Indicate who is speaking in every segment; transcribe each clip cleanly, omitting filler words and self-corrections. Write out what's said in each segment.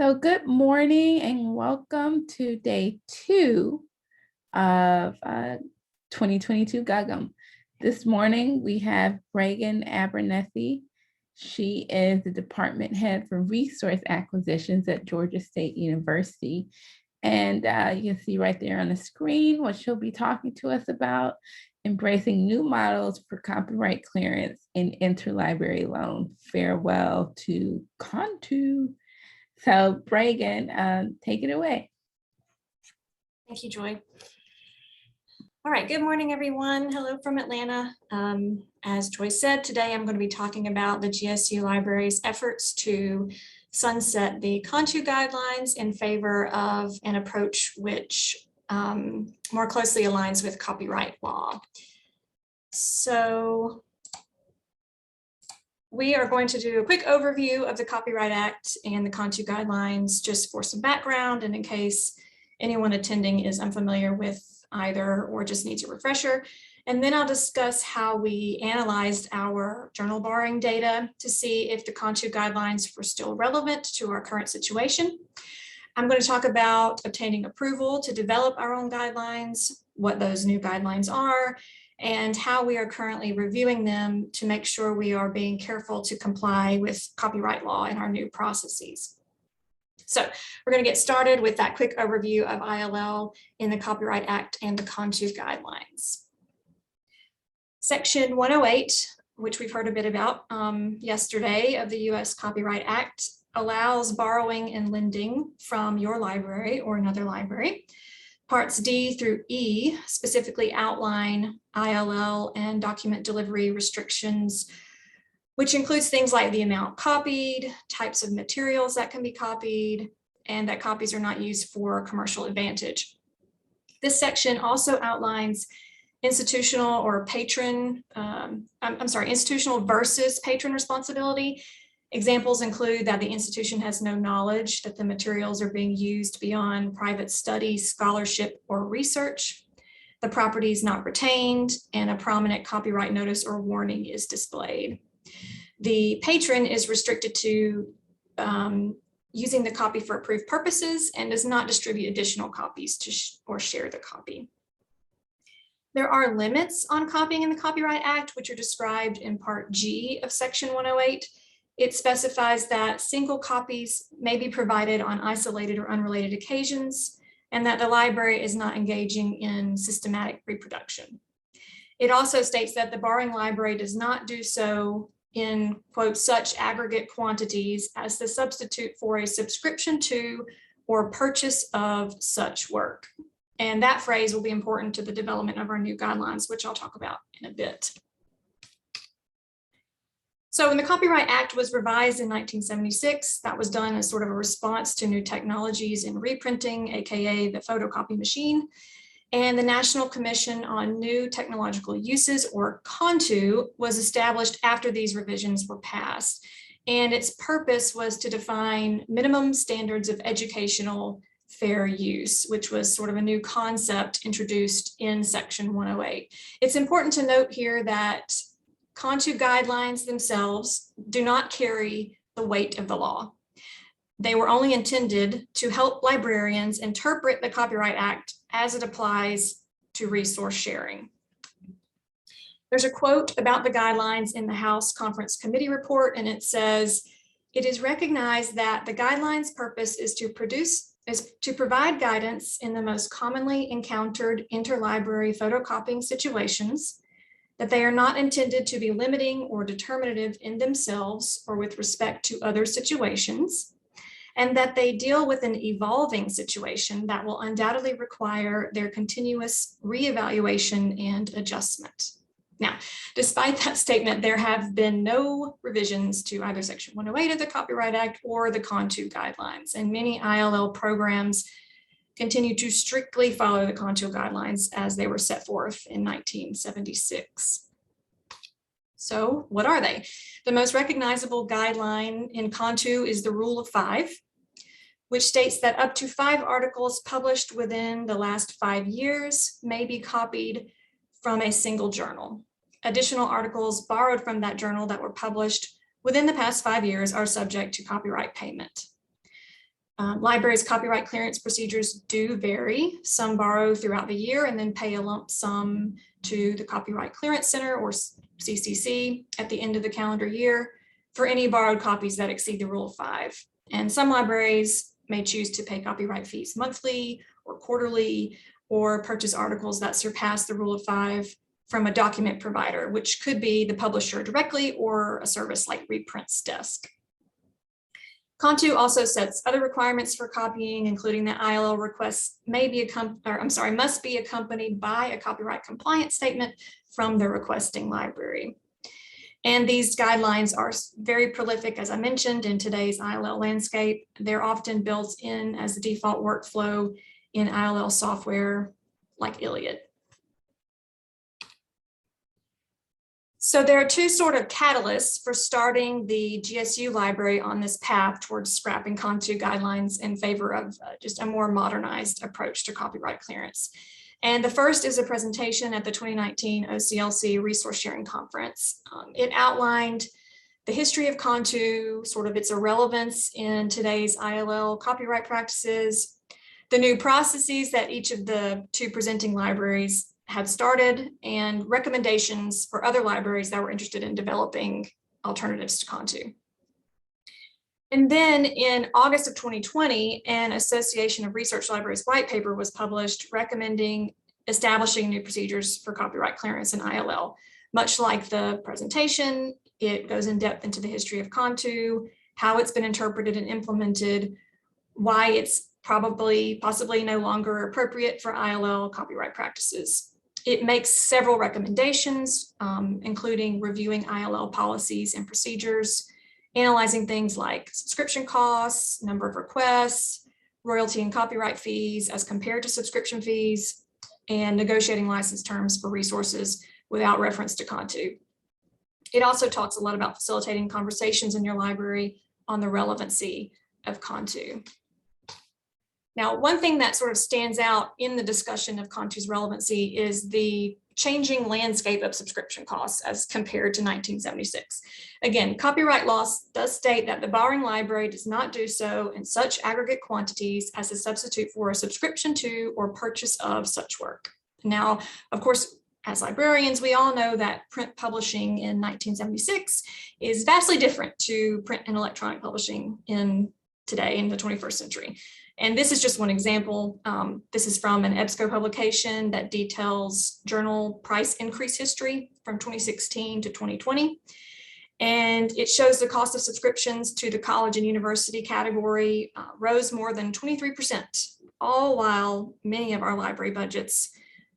Speaker 1: So good morning and welcome to day 2 of 2022 GUGM. This morning we have Reagan Abernethy. She is the department head for resource acquisitions at Georgia State University. And you can see right there on the screen what she'll be talking to us about: embracing new models for copyright clearance in interlibrary loan. Farewell to Contu. So Reagan, take it away.
Speaker 2: Thank you, Joy. All right, good morning, everyone. Hello from Atlanta. As Joy said, today I'm going to be talking about the GSU Library's efforts to sunset the Contu guidelines in favor of an approach which more closely aligns with copyright law. So we are going to do a quick overview of the Copyright Act and the Contu guidelines just for some background, and in case anyone attending is unfamiliar with either or just needs a refresher. And then I'll discuss how we analyzed our journal borrowing data to see if the Contu guidelines were still relevant to our current situation. I'm going to talk about obtaining approval to develop our own guidelines, what those new guidelines are, and how we are currently reviewing them to make sure we are being careful to comply with copyright law in our new processes. So we're going to get started with that quick overview of ILL in the Copyright Act and the Contu guidelines. Section 108, which we've heard a bit about yesterday, of the U.S. Copyright Act, allows borrowing and lending from your library or another library. Parts D through E specifically outline ILL and document delivery restrictions, which includes things like the amount copied, types of materials that can be copied, and that copies are not used for commercial advantage. This section also outlines institutional or patron, institutional versus patron responsibility. Examples include that the institution has no knowledge that the materials are being used beyond private study, scholarship, or research. The property is not retained, and a prominent copyright notice or warning is displayed. The patron is restricted to using the copy for approved purposes and does not distribute additional copies to or share the copy. There are limits on copying in the Copyright Act, which are described in Part G of Section 108. It specifies that single copies may be provided on isolated or unrelated occasions, and that the library is not engaging in systematic reproduction. It also states that the borrowing library does not do so in, quote, such aggregate quantities as the substitute for a subscription to or purchase of such work. And that phrase will be important to the development of our new guidelines, which I'll talk about in a bit. So when the Copyright Act was revised in 1976, that was done as sort of a response to new technologies in reprinting, aka the photocopy machine. And the National Commission on New Technological Uses, or Contu, was established after these revisions were passed. And its purpose was to define minimum standards of educational fair use, which was sort of a new concept introduced in Section 108. It's important to note here that Contu guidelines themselves do not carry the weight of the law. They were only intended to help librarians interpret the Copyright Act as it applies to resource sharing. There's a quote about the guidelines in the House Conference Committee report, and it says, "It is recognized that the guidelines' purpose is to provide guidance in the most commonly encountered interlibrary photocopying situations, that they are not intended to be limiting or determinative in themselves or with respect to other situations, and that they deal with an evolving situation that will undoubtedly require their continuous reevaluation and adjustment." Now, despite that statement, there have been no revisions to either Section 108 of the Copyright Act or the Contu guidelines, and many ILL programs continue to strictly follow the Contu guidelines as they were set forth in 1976. So what are they? The most recognizable guideline in Contu is the Rule of 5, which states that up to 5 articles published within the last 5 years may be copied from a single journal. Additional articles borrowed from that journal that were published within the past 5 years are subject to copyright payment. Libraries' copyright clearance procedures do vary. Some borrow throughout the year and then pay a lump sum to the Copyright Clearance Center, or CCC, at the end of the calendar year for any borrowed copies that exceed the Rule of 5. And some libraries may choose to pay copyright fees monthly or quarterly, or purchase articles that surpass the Rule of 5 from a document provider, which could be the publisher directly or a service like Reprint's Desk. Contu also sets other requirements for copying, including that ILL requests must be accompanied by a copyright compliance statement from the requesting library. And these guidelines are very prolific, as I mentioned, in today's ILL landscape. They're often built in as the default workflow in ILL software like Iliad. So there are two sort of catalysts for starting the GSU library on this path towards scrapping Contu guidelines in favor of just a more modernized approach to copyright clearance. And the first is a presentation at the 2019 OCLC Resource Sharing Conference. It outlined the history of Contu, sort of its irrelevance in today's ILL copyright practices, the new processes that each of the two presenting libraries had started, and recommendations for other libraries that were interested in developing alternatives to Contu. And then in August of 2020, an Association of Research Libraries white paper was published recommending establishing new procedures for copyright clearance in ILL. Much like the presentation, it goes in depth into the history of Contu, how it's been interpreted and implemented, why it's possibly no longer appropriate for ILL copyright practices. It makes several recommendations, including reviewing ILL policies and procedures, analyzing things like subscription costs, number of requests, royalty and copyright fees as compared to subscription fees, and negotiating license terms for resources without reference to Contu. It also talks a lot about facilitating conversations in your library on the relevancy of Contu. Now, one thing that sort of stands out in the discussion of Contu's relevancy is the changing landscape of subscription costs as compared to 1976. Again, copyright law does state that the borrowing library does not do so in such aggregate quantities as a substitute for a subscription to or purchase of such work. Now, of course, as librarians, we all know that print publishing in 1976 is vastly different to print and electronic publishing today in the 21st century. And this is just one example. This is from an EBSCO publication that details journal price increase history from 2016 to 2020. And it shows the cost of subscriptions to the college and university category rose more than 23%, all while many of our library budgets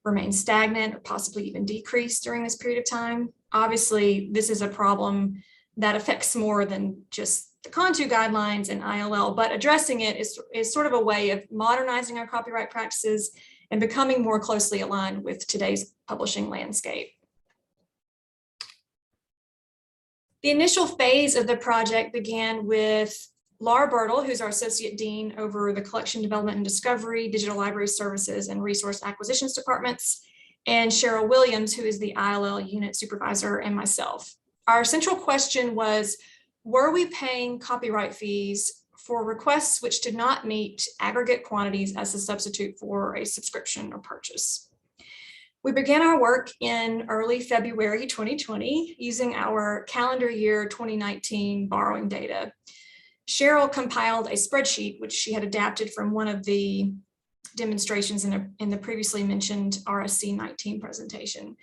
Speaker 2: remain stagnant or possibly even decreased during this period of time. Obviously, this is a problem that affects more than just the Contu guidelines and ILL, but addressing it is sort of a way of modernizing our copyright practices and becoming more closely aligned with today's publishing landscape. The initial phase of the project began with Laura Bertle, who's our Associate Dean over the Collection Development and Discovery, Digital Library Services, and Resource Acquisitions Departments, and Cheryl Williams, who is the ILL Unit Supervisor, and myself. Our central question was, were we paying copyright fees for requests which did not meet aggregate quantities as a substitute for a subscription or purchase? We began our work in early February 2020 using our calendar year 2019 borrowing data. Cheryl compiled a spreadsheet which she had adapted from one of the demonstrations in the previously mentioned RSC 19 presentation.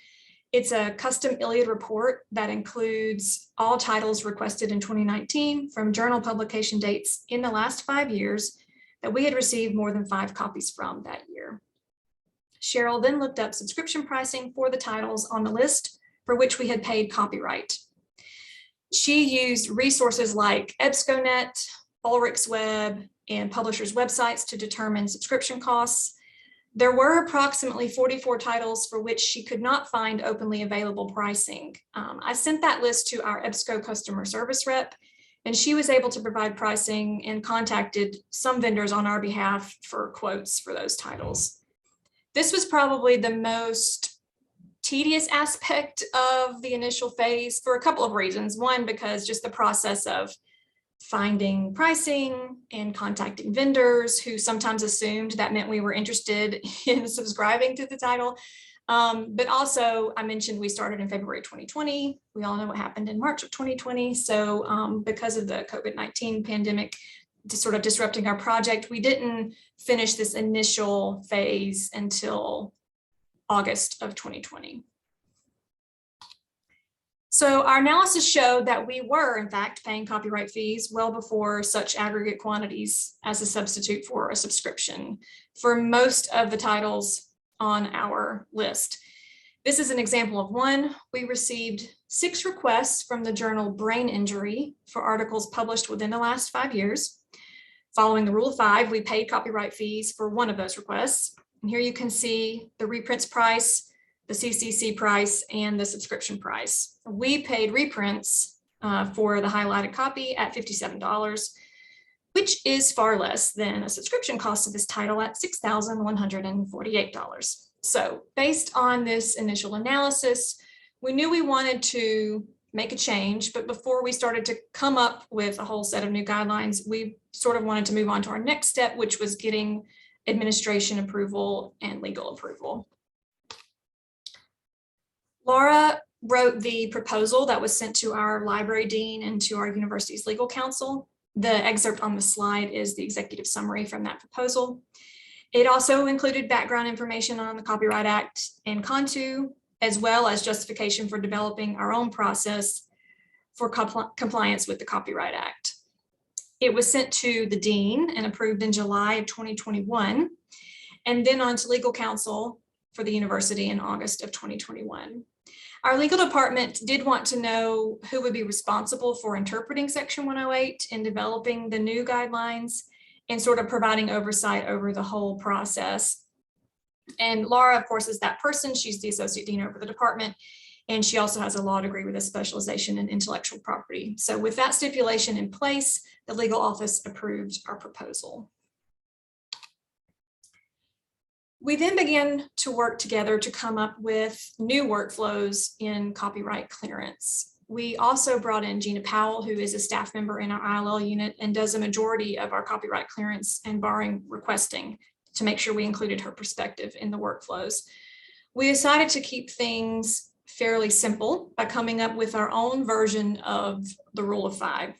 Speaker 2: It's a custom Iliad report that includes all titles requested in 2019 from journal publication dates in the last 5 years that we had received more than 5 copies from that year. Cheryl then looked up subscription pricing for the titles on the list for which we had paid copyright. She used resources like EBSCOnet, Ulrich's Web, and publishers' websites to determine subscription costs. There were approximately 44 titles for which she could not find openly available pricing. I sent that list to our EBSCO customer service rep, and she was able to provide pricing and contacted some vendors on our behalf for quotes for those titles. This was probably the most tedious aspect of the initial phase for a couple of reasons. One, because just the process of finding pricing and contacting vendors who sometimes assumed that meant we were interested in subscribing to the title. But also, I mentioned we started in February 2020. We all know what happened in March of 2020. So because of the COVID-19 pandemic sort of disrupting our project, we didn't finish this initial phase until August of 2020. So our analysis showed that we were, in fact, paying copyright fees well before such aggregate quantities as a substitute for a subscription for most of the titles on our list. This is an example of one. We received 6 requests from the journal Brain Injury for articles published within the last 5 years. Following the rule of 5, we paid copyright fees for one of those requests. And here you can see the reprints price, the CCC price, and the subscription price. We paid reprints for the highlighted copy at $57, which is far less than a subscription cost of this title at $6,148. So based on this initial analysis, we knew we wanted to make a change, but before we started to come up with a whole set of new guidelines, we sort of wanted to move on to our next step, which was getting administration approval and legal approval. Laura wrote the proposal that was sent to our library dean and to our university's legal counsel. The excerpt on the slide is the executive summary from that proposal. It also included background information on the Copyright Act and Contu, as well as justification for developing our own process for compliance with the Copyright Act. It was sent to the dean and approved in July of 2021, and then on to legal counsel for the university in August of 2021. Our legal department did want to know who would be responsible for interpreting Section 108 and developing the new guidelines and sort of providing oversight over the whole process. And Laura, of course, is that person. She's the associate dean over the department, and she also has a law degree with a specialization in intellectual property. So with that stipulation in place, the legal office approved our proposal. We then began to work together to come up with new workflows in copyright clearance. We also brought in Gina Powell, who is a staff member in our ILL unit and does a majority of our copyright clearance and barring requesting, to make sure we included her perspective in the workflows. We decided to keep things fairly simple by coming up with our own version of the rule of 5,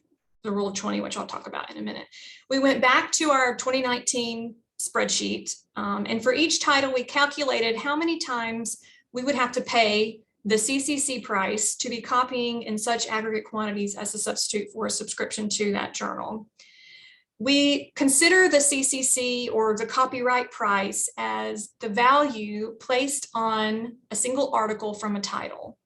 Speaker 2: the rule of 20, which I'll talk about in a minute. We went back to our 2019 spreadsheet, and for each title, we calculated how many times we would have to pay the CCC price to be copying in such aggregate quantities as a substitute for a subscription to that journal. We consider the CCC or the copyright price as the value placed on a single article from a title,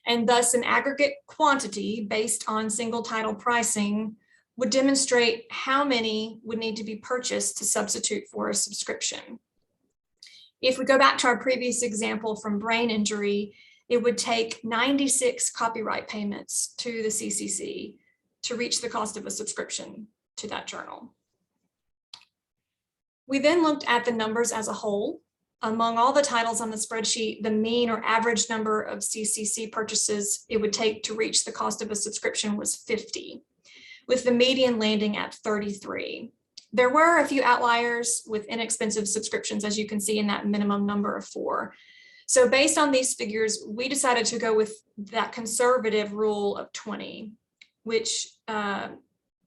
Speaker 2: and thus an aggregate quantity based on single title pricing would demonstrate how many would need to be purchased to substitute for a subscription. If we go back to our previous example from Brain Injury, it would take 96 copyright payments to the CCC to reach the cost of a subscription to that journal. We then looked at the numbers as a whole. Among all the titles on the spreadsheet, the mean or average number of CCC purchases it would take to reach the cost of a subscription was 50, with the median landing at 33. There were a few outliers with inexpensive subscriptions, as you can see in that minimum number of 4. So based on these figures, we decided to go with that conservative rule of 20, which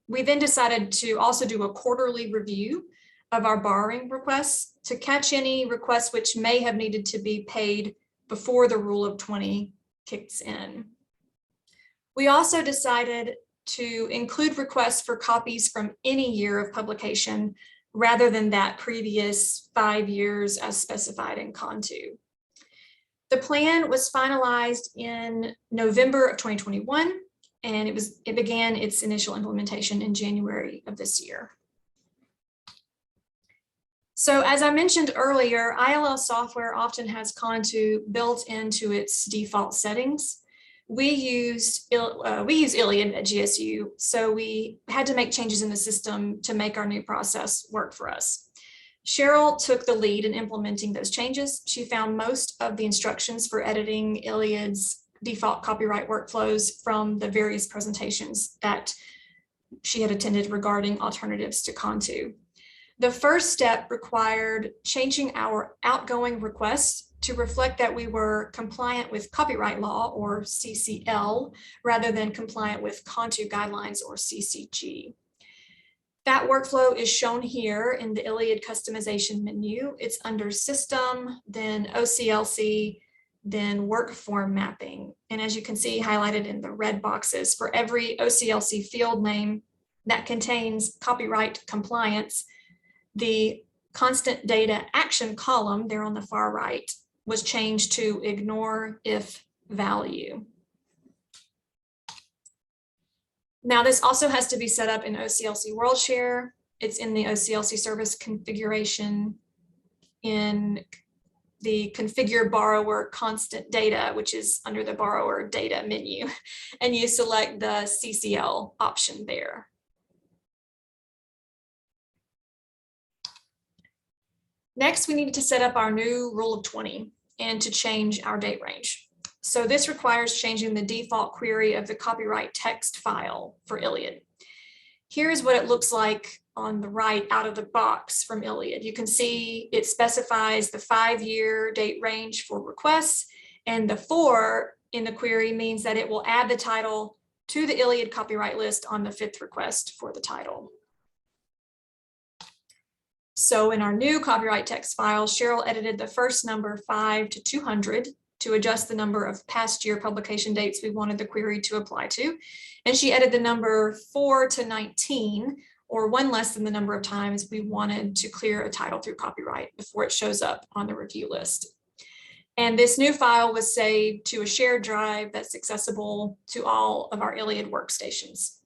Speaker 2: we then decided to also do a quarterly review of our borrowing requests to catch any requests which may have needed to be paid before the rule of 20 kicks in. We also decided to include requests for copies from any year of publication rather than that previous 5 years as specified in Contu. The plan was finalized in November of 2021, and it began its initial implementation in January of this year. So as I mentioned earlier, ILL software often has Contu built into its default settings. We use Iliad at GSU, so we had to make changes in the system to make our new process work for us. Cheryl took the lead in implementing those changes. She found most of the instructions for editing Iliad's default copyright workflows from the various presentations that she had attended regarding alternatives to Contu. The first step required changing our outgoing requests to reflect that we were compliant with copyright law, or CCL, rather than compliant with Contu guidelines, or CCG. That workflow is shown here in the ILLiad customization menu. It's under System, then OCLC, then Work Form Mapping. And as you can see highlighted in the red boxes, for every OCLC field name that contains copyright compliance, the constant data action column there on the far right was changed to ignore if value. Now, this also has to be set up in OCLC WorldShare. It's in the OCLC service configuration in the configure borrower constant data, which is under the borrower data menu, and you select the CCL option there. Next, we need to set up our new rule of 20 and to change our date range. So this requires changing the default query of the copyright text file for ILLiad. Here's what it looks like on the right out of the box from ILLiad. You can see it specifies the 5-year date range for requests, and the 4 in the query means that it will add the title to the ILLiad copyright list on the 5th request for the title. So in our new copyright text file, Cheryl edited the first number 5 to 200 to adjust the number of past year publication dates we wanted the query to apply to. And she added the number 4 to 19, or 1 less than the number of times we wanted to clear a title through copyright before it shows up on the review list. And this new file was saved to a shared drive that's accessible to all of our ILLiad workstations.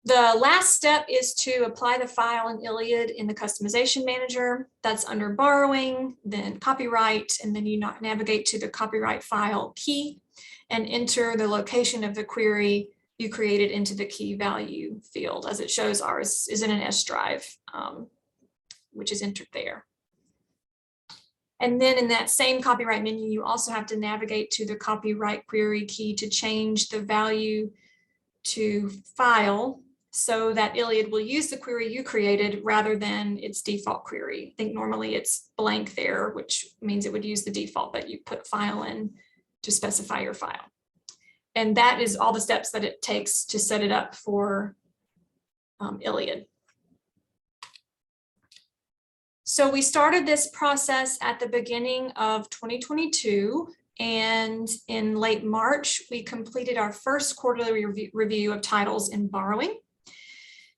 Speaker 2: The last step is to apply the file in ILLiad in the customization manager. That's under borrowing, then copyright, and then you navigate to the copyright file key and enter the location of the query you created into the key value field. As it shows, ours is in an S drive, which is entered there. And then in that same copyright menu, you also have to navigate to the copyright query key to change the value to file, so that ILLiad will use the query you created rather than its default query. I think normally it's blank there, which means it would use the default, but you put file in to specify your file. And that is all the steps that it takes to set it up for ILLiad. So we started this process at the beginning of 2022. And in late March, we completed our first quarterly review of titles in borrowing.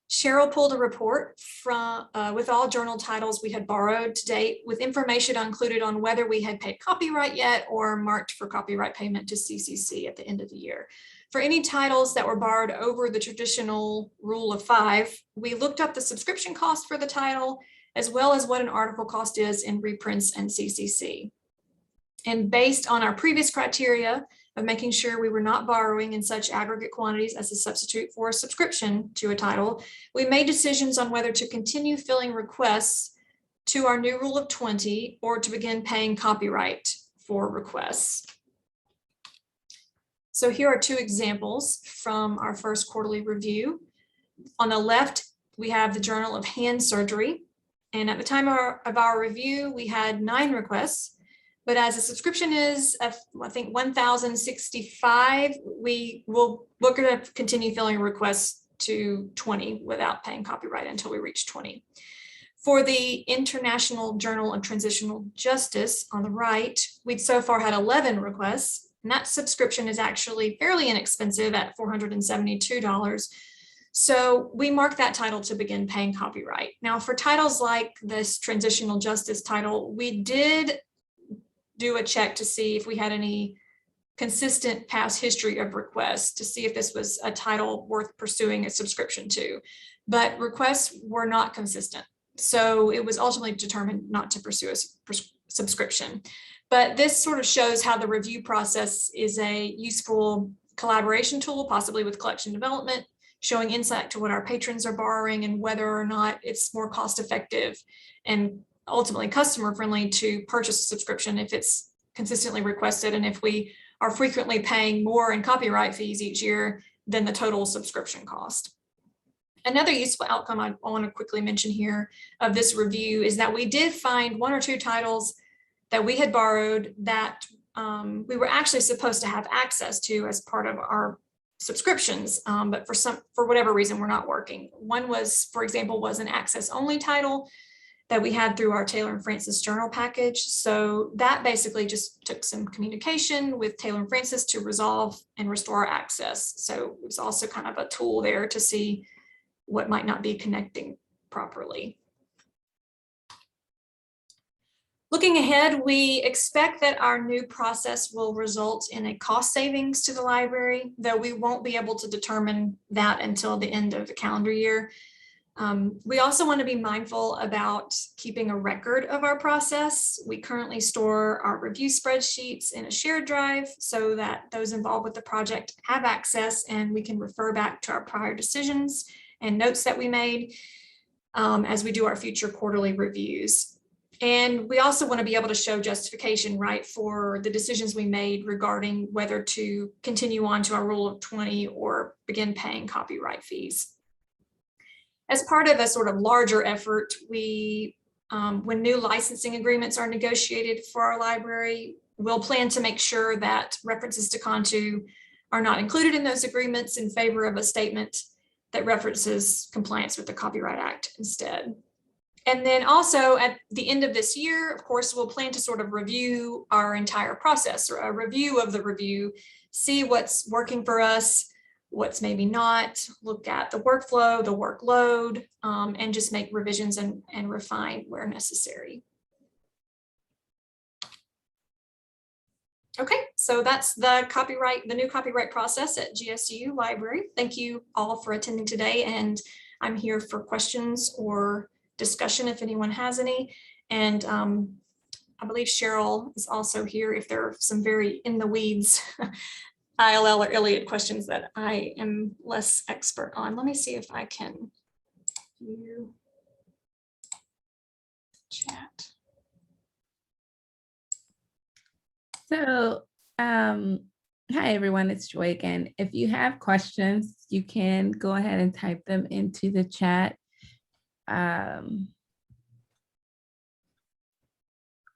Speaker 2: Cheryl pulled a report from with all journal titles we had borrowed to date, with information included on whether we had paid copyright yet or marked for copyright payment to CCC at the end of the year. For any titles that were borrowed over the traditional rule of 5, we looked up the subscription cost for the title, as well as what an article cost is in reprints and CCC. And based on our previous criteria of making sure we were not borrowing in such aggregate quantities as a substitute for a subscription to a title, we made decisions on whether to continue filling requests to our new rule of 20 or to begin paying copyright for requests. So here are 2 examples from our first quarterly review. On the left, we have the Journal of Hand Surgery. And at the time of our review, we had 9 requests. But as a subscription is, I think, 1,065, we're going to continue filling requests to 20 without paying copyright until we reach 20. For the International Journal of Transitional Justice on the right, we'd so far had 11 requests, and that subscription is actually fairly inexpensive at $472. So we marked that title to begin paying copyright. Now, for titles like this Transitional Justice title, we did do a check to see if we had any consistent past history of requests to see if this was a title worth pursuing a subscription to, but requests were not consistent. So it was ultimately determined not to pursue a subscription. But this sort of shows how the review process is a useful collaboration tool, possibly with collection development, showing insight to what our patrons are borrowing and whether or not it's more cost effective and ultimately customer friendly to purchase a subscription if it's consistently requested. And if we are frequently paying more in copyright fees each year, than the total subscription cost. Another useful outcome I want to quickly mention here of this review is that we did find 1 or 2 titles that we had borrowed that we were actually supposed to have access to as part of our subscriptions, but for whatever reason were not working. One was, for example, was an access only title that we had through our Taylor and Francis journal package. So that basically just took some communication with Taylor and Francis to resolve and restore our access. So it was also kind of a tool there to see what might not be connecting properly. Looking ahead, we expect that our new process will result in a cost savings to the library, though we won't be able to determine that until the end of the calendar year. We also want to be mindful about keeping a record of our process. We currently store our review spreadsheets in a shared drive so that those involved with the project have access and we can refer back to our prior decisions and notes that we made as we do our future quarterly reviews. And we also want to be able to show justification, right, for the decisions we made regarding whether to continue on to our rule of 20 or begin paying copyright fees. As part of a sort of larger effort, we, when new licensing agreements are negotiated for our library, we'll plan to make sure that references to Contu are not included in those agreements in favor of a statement that references compliance with the Copyright Act instead. And then also at the end of this year, of course, we'll plan to sort of review our entire process, or a review of the review, see what's working for us, what's maybe not, look at the workflow, the workload, and just make revisions and refine where necessary. Okay, so that's the new copyright process at GSU Library. Thank you all for attending today, and I'm here for questions or discussion if anyone has any. And I believe Cheryl is also here if there are some very in the weeds ILL or Iliad questions that I am less expert on. Let me see if I can view chat.
Speaker 1: So, hi everyone, it's Joy again. If you have questions, you can go ahead and type them into the chat.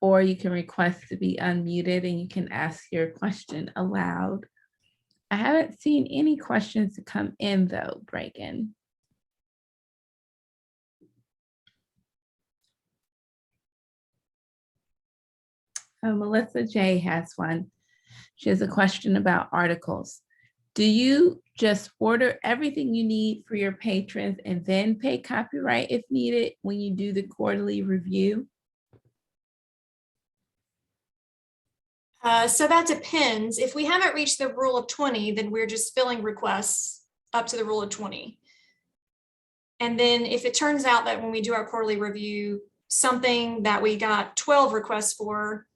Speaker 1: Or you can request to be unmuted and you can ask your question aloud. I haven't seen any questions to come in though, Bregan. Melissa J has one. She has a question about articles. Do you just order everything you need for your patrons and then pay copyright if needed when you do the quarterly review?
Speaker 2: So that depends. If we haven't reached the rule of 20, then we're just filling requests up to the rule of 20. And then if it turns out that when we do our quarterly review, something that we got 12 requests for,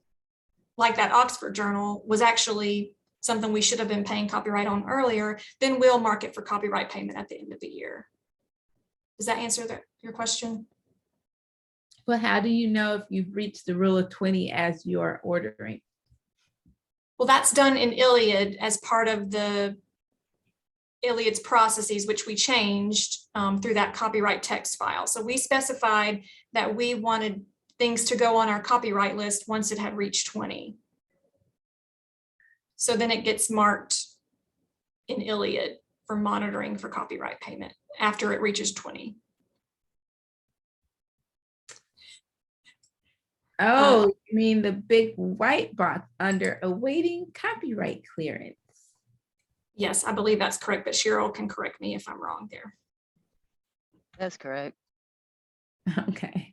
Speaker 2: like that Oxford journal, was actually something we should have been paying copyright on earlier, then we'll mark it for copyright payment at the end of the year. Does that answer your question?
Speaker 1: Well, how do you know if you've reached the rule of 20 as you're ordering?
Speaker 2: Well, that's done in Iliad as part of the Iliad's processes, which we changed through that copyright text file. So we specified that we wanted things to go on our copyright list once it had reached 20. So then it gets marked in Iliad for monitoring for copyright payment after it reaches 20.
Speaker 1: Oh, you mean the big white box under awaiting copyright clearance?
Speaker 2: Yes, I believe that's correct, but Cheryl can correct me if I'm wrong there.
Speaker 3: That's correct.
Speaker 1: Okay.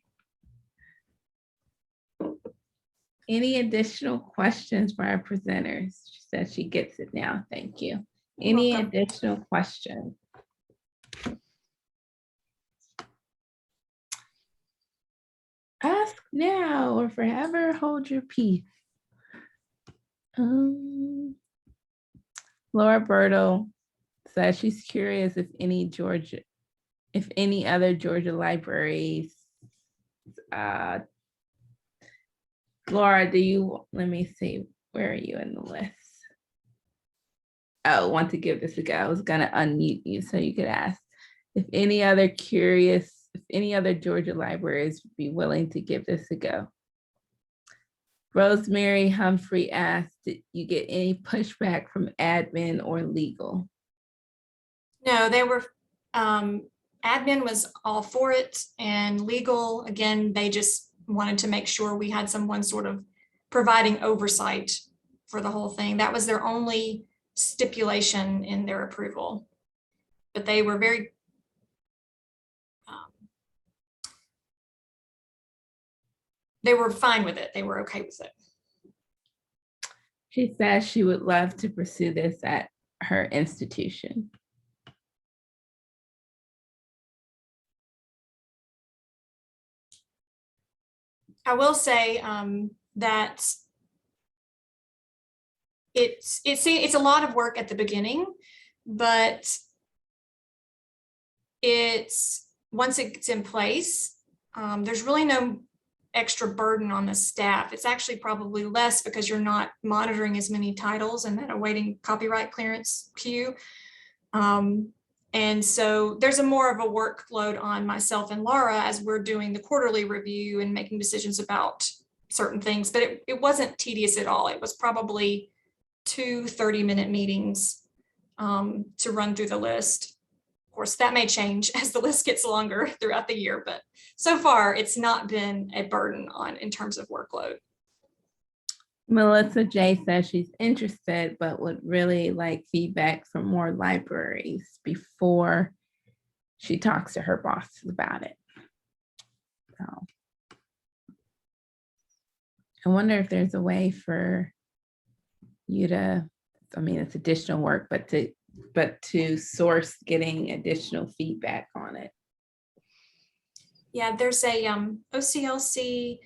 Speaker 1: Any additional questions for our presenters? She said she gets it now. Thank you. Any additional questions? Ask now or forever hold your peace. Laura Bertle says she's curious if any other Georgia libraries. Laura, let me see, where are you in the list? want to give this a go. I was gonna unmute you so you could ask if any other Georgia libraries would be willing to give this a go. Rosemary Humphrey asked, did you get any pushback from admin or legal?
Speaker 2: No, they were, admin was all for it, and legal, again, they just wanted to make sure we had someone sort of providing oversight for the whole thing. That was their only stipulation in their approval. But they were very, they were fine with it. They were okay with it.
Speaker 1: She says she would love to pursue this at her institution.
Speaker 2: I will say that it's a lot of work at the beginning, but once it's in place, there's really no extra burden on the staff. It's actually probably less because you're not monitoring as many titles and then awaiting copyright clearance queue. And so there's more of a workload on myself and Laura as we're doing the quarterly review and making decisions about certain things, but it wasn't tedious at all. It was probably 2 30-minute meetings to run through the list. Of course, that may change as the list gets longer throughout the year, but so far it's not been a burden in terms of workload.
Speaker 1: Melissa J says she's interested, but would really like feedback from more libraries before she talks to her boss about it. So I wonder if there's a way for you to, I mean, it's additional work, but to source getting additional feedback on it.
Speaker 2: Yeah, there's a OCLC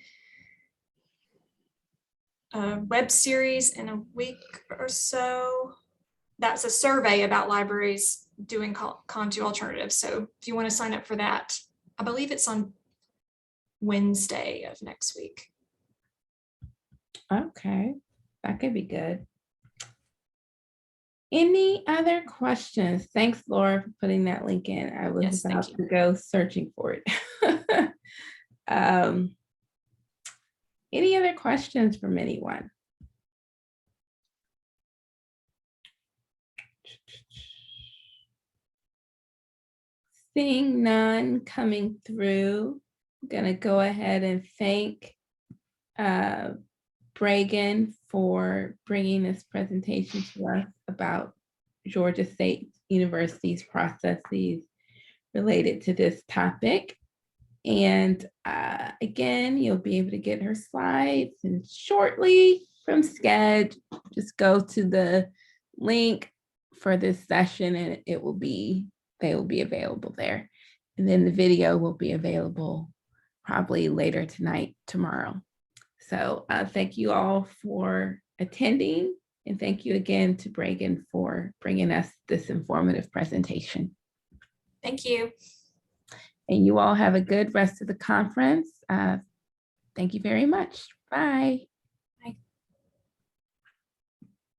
Speaker 2: web series in a week or so. That's a survey about libraries doing Contu alternatives. So if you want to sign up for that, I believe it's on Wednesday of next week.
Speaker 1: Okay, that could be good. Any other questions? Thanks, Laura, for putting that link in. I was about to go searching for it. Any other questions from anyone? Seeing none coming through, I'm gonna go ahead and thank Bregan for bringing this presentation to us about Georgia State University's processes related to this topic. And again, you'll be able to get her slides and shortly from Sched, just go to the link for this session and they will be available there. And then the video will be available probably later tonight, tomorrow. So thank you all for attending, and thank you again to Bregan for bringing us this informative presentation.
Speaker 2: Thank you.
Speaker 1: And you all have a good rest of the conference. Thank you very much. Bye.